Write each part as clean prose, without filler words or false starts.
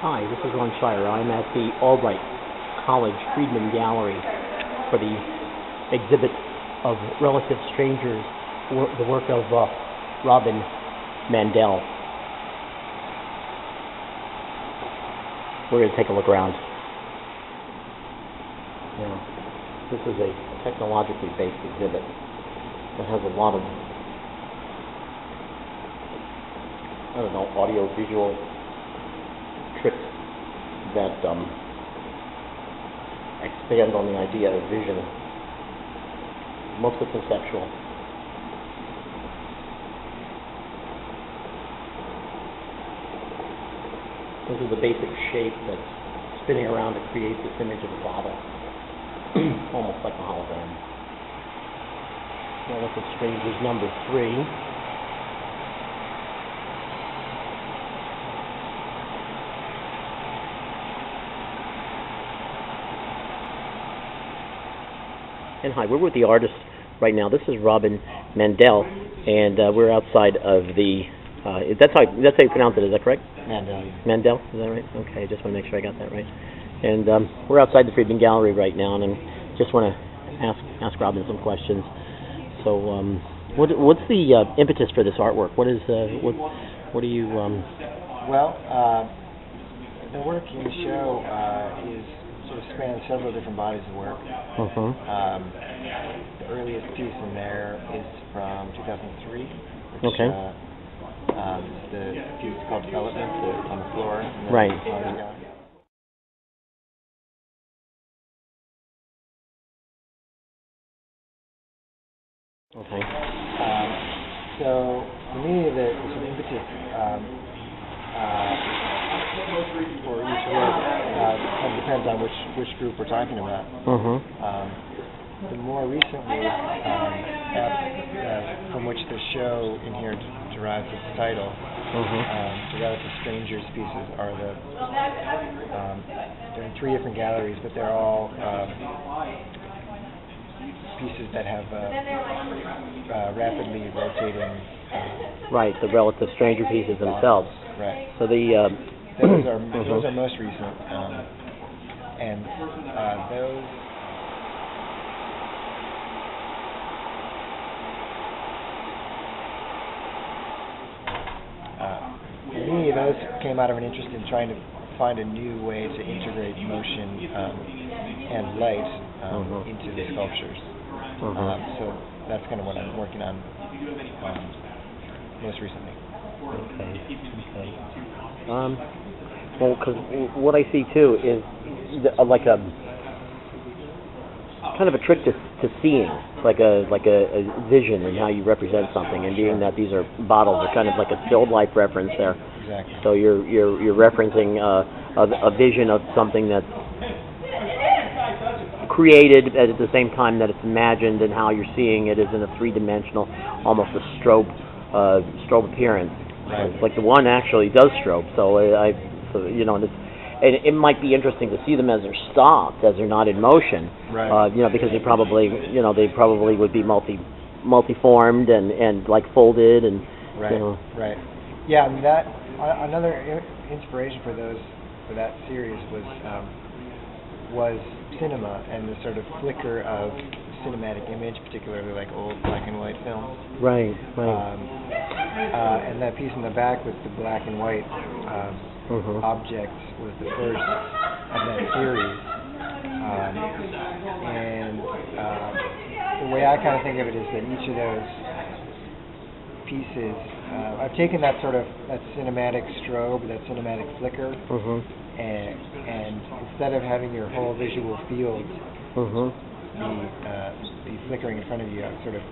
Hi, this is Ron Shire. I'm at the Albright College Freedman Gallery for the exhibit of Relative Strangers, the work of Robin Mandel. We're going to take a look around. Now, this is a technologically based exhibit that has a lot of, audio-visual tricks that expand on the idea of vision, mostly conceptual. This is the basic shape that's spinning around to create this image of a bottle, almost like a hologram. Relative Strangers number 3. And hi, we're with the artist right now. This is Robin Mandel, and we're outside of the, that's how you pronounce it, is that correct? Mandel. Mandel, is that right? Okay, I just want to make sure I got that right. And we're outside the Freedman Gallery right now, and I just want to ask Robin some questions. So, what's the impetus for this artwork? What do you? Well, the work in the show is sort of spans several different bodies of work. The earliest piece in there is from 2003, which is the piece called Development on the floor. And right. Okay. So for me, the sort of impetus for each work kind of depends on which group we're talking about. The more recent work from which the show in here derives its title, the Relative Strangers pieces are they're in 3 different galleries, but they're all pieces that have rapidly rotating. Right, the Relative Stranger pieces themselves. Right. So the those are most recent, and those. For me, those came out of an interest in trying to find a new way to integrate motion and light into the sculptures. So that's kind of what I'm working on most recently. Okay. Well, because what I see too is like a kind of a trick to seeing, like a vision in how you represent something, and being that these are bottles, are kind of like a still life reference there. Exactly. So you're referencing a vision of something that's created at the same time that it's imagined, and how you're seeing it is in a 3-dimensional, almost a strobe appearance. Right. Like the one actually does strobe, so and it might be interesting to see them as they're stopped, as they're not in motion. Right. Because they probably would be multiformed and like folded and. Right. Right. Yeah, I mean that another inspiration for that series was cinema and the sort of flicker of cinematic image, particularly like old black and white films. Right. And that piece in the back with the black and white objects was the first of that series. The way I kind of think of it is that each of those pieces, I've taken that cinematic strobe, that cinematic flicker, and instead of having your whole visual field be flickering in front of you, I've sort of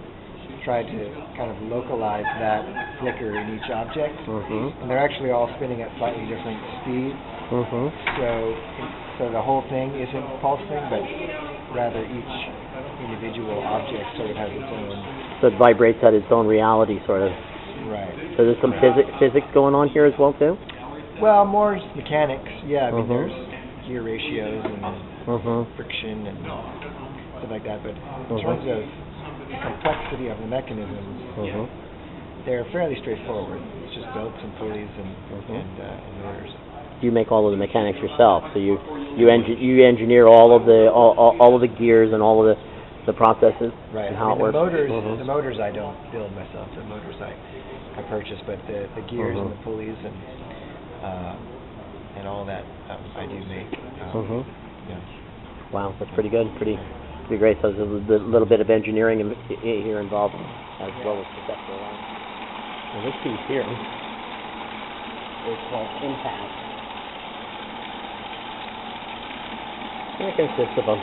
tried to kind of localize that flicker in each object, and they're actually all spinning at slightly different speeds. So the whole thing isn't pulsing, but rather each individual object sort of has its own. So it vibrates at its own reality, sort of. Right. So there's some physics going on here as well too. Well, more just mechanics. Yeah, I mean there's gear ratios and friction and stuff like that. But in terms of the complexity of the mechanisms, they're fairly straightforward. It's just belts and pulleys and motors. You make all of the mechanics yourself, so you engineer all of the gears and all of the processes right. and how it works. The motors I don't build myself. The motors I purchase, but the gears and the pulleys and all that I do make. Yeah. Wow, that's pretty good. Pretty great. So there's a little bit of engineering here involved, as well as conceptual. And this piece here is called impact. And it consists of a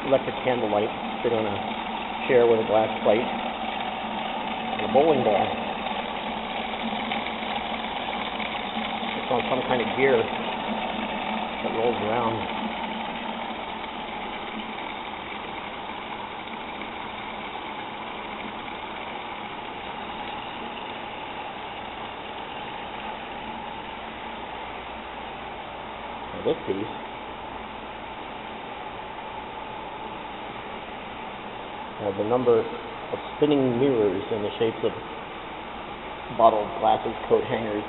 electric candle light sit on a chair with a glass plate and a bowling ball. It's on some kind of gear that rolls around. Now this piece has a number of spinning mirrors in the shapes of bottled glasses, coat hangers,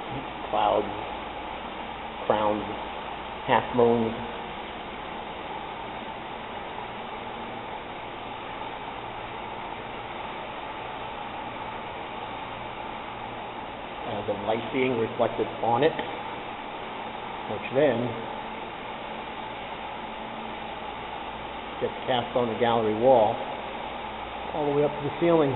clouds, crowns, half moons. The light being reflected on it, which then gets cast on the gallery wall all the way up to the ceiling.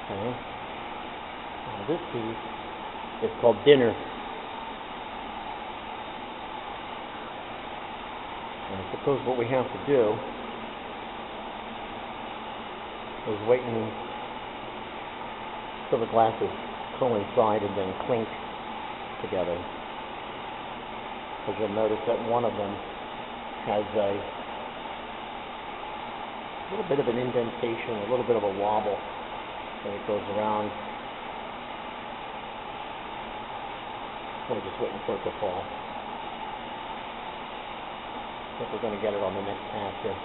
Okay. Now this piece is called dinner. And I suppose what we have to do is wait until the glasses coincide and then clink together. Because you'll notice that one of them has a little bit of an indentation, a little bit of a wobble, and it goes around. We're just waiting for it to fall. I think we're going to get it on the next pass here.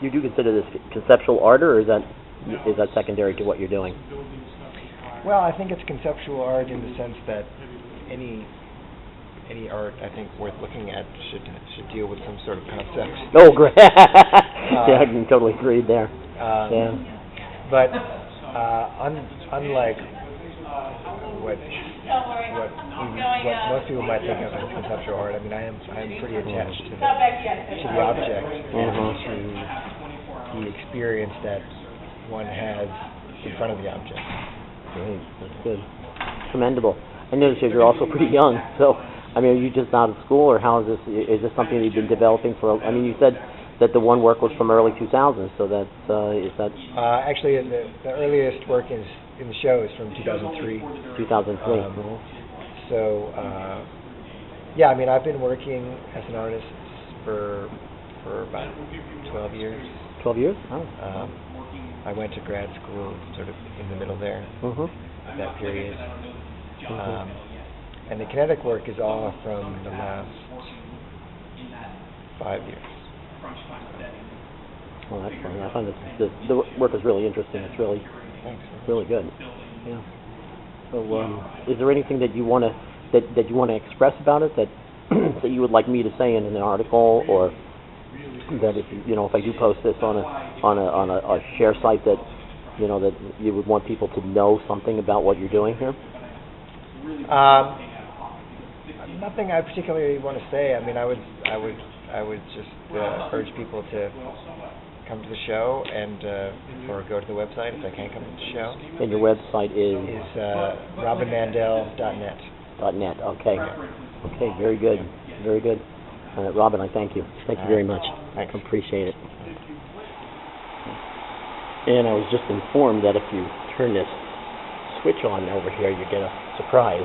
You do consider this conceptual art, or is that secondary to what you're doing? Well, I think it's conceptual art in the sense that any art I think worth looking at should deal with some sort of concept. Oh, great! Yeah, I can totally agree there. Yeah. But unlike what most people might think of as conceptual art, I mean, I'm pretty attached to the object and to the experience that one has in front of the object. Great, that's good. Commendable. I noticed you're also pretty young, so I mean, are you just out of school, or how is this? Is this something that you've been developing for? I mean, you said that the one work was from early 2000s, so that's is that? Actually, the earliest work in the show is from 2003. 2003. So, yeah, I mean, I've been working as an artist for about 12 years. 12 years? Oh. I went to grad school sort of in the middle there, that period. And the Kinetic work is all from the last 5 years. Well, that's fun. I find that the work is really interesting. It's really, really good. Yeah. So, is there anything that you want to express about it that that you would like me to say in an article, or that if I do post this on a share site, that that you would want people to know something about what you're doing here? Nothing I particularly want to say. I mean, I would just urge people to come to the show and or go to the website if they can't come to the show. And your website is robinmandel.net. .net. Okay. Okay. Very good. Very good. Robin, I thank you. Thank you very much. Thanks. I appreciate it. And I was just informed that if you turn this switch on over here, you get a surprise.